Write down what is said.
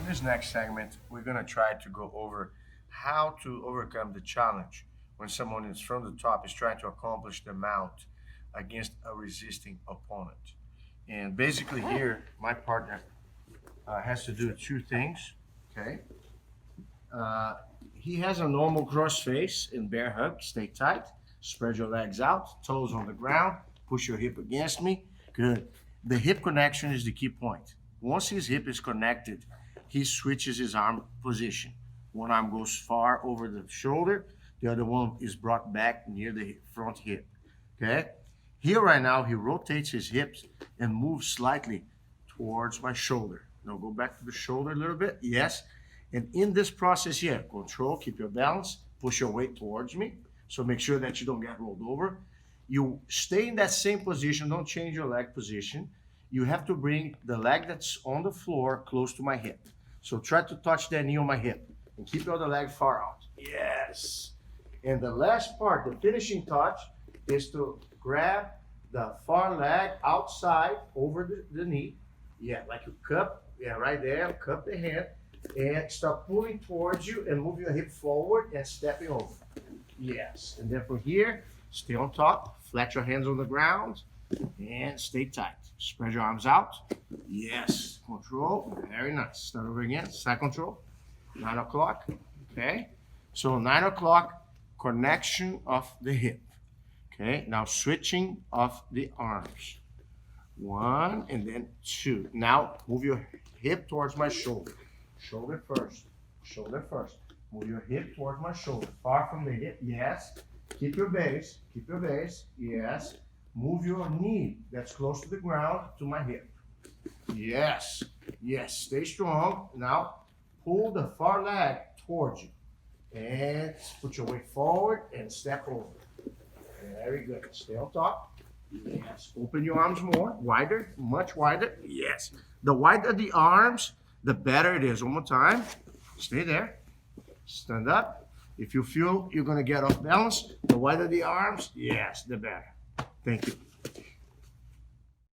this next segment, we're going to try to go over how to overcome the challenge when someone is from the top is trying to accomplish the mount against a resisting opponent. And basically, here, my partner has to do two things. Okay. Uh, he has a normal cross face and bear hug. Stay tight. Spread your legs out, toes on the ground. Push your hip against me. Good. The hip connection is the key point. Once his hip is connected, he switches his arm position. One arm goes far over the shoulder, the other one is brought back near the front hip. Okay? Here right now, he rotates his hips and moves slightly towards my shoulder. Now go back to the shoulder a little bit. Yes. And in this process here, control, keep your balance, push your weight towards me. So make sure that you don't get rolled over. You stay in that same position, don't change your leg position. You have to bring the leg that's on the floor close to my hip. So try to touch that knee on my hip and keep your other leg far out. Yes. And the last part, the finishing touch, is to grab the far leg outside over the knee. Yeah, like you cup, yeah, right there, cup the hand and start pulling towards you and move your hip forward and stepping over. Yes. And then from here, stay on top, flat your hands on the ground and stay tight. Spread your arms out. Yes. Control. Very nice. Start over again. Side control. 9 o'clock. Okay. So 9 o'clock, connection of the hip. Okay. Now switching of the arms. 1 and then 2. Now move your hip towards my shoulder. Shoulder first. Shoulder first. Move your hip towards my shoulder. Far from the hip. Yes. Keep your base. Keep your base. Yes. Move your knee that's close to the ground to my hip. Yes. Yes. Stay strong. Now pull the far leg towards you. And put your weight forward and step over. Very good. Stay on top. Yes. Open your arms more. Wider. Much wider. Yes. The wider the arms, the better it is. One more time. Stay there. Stand up. If you feel you're going to get off balance, the wider the arms, yes, the better. Thank you.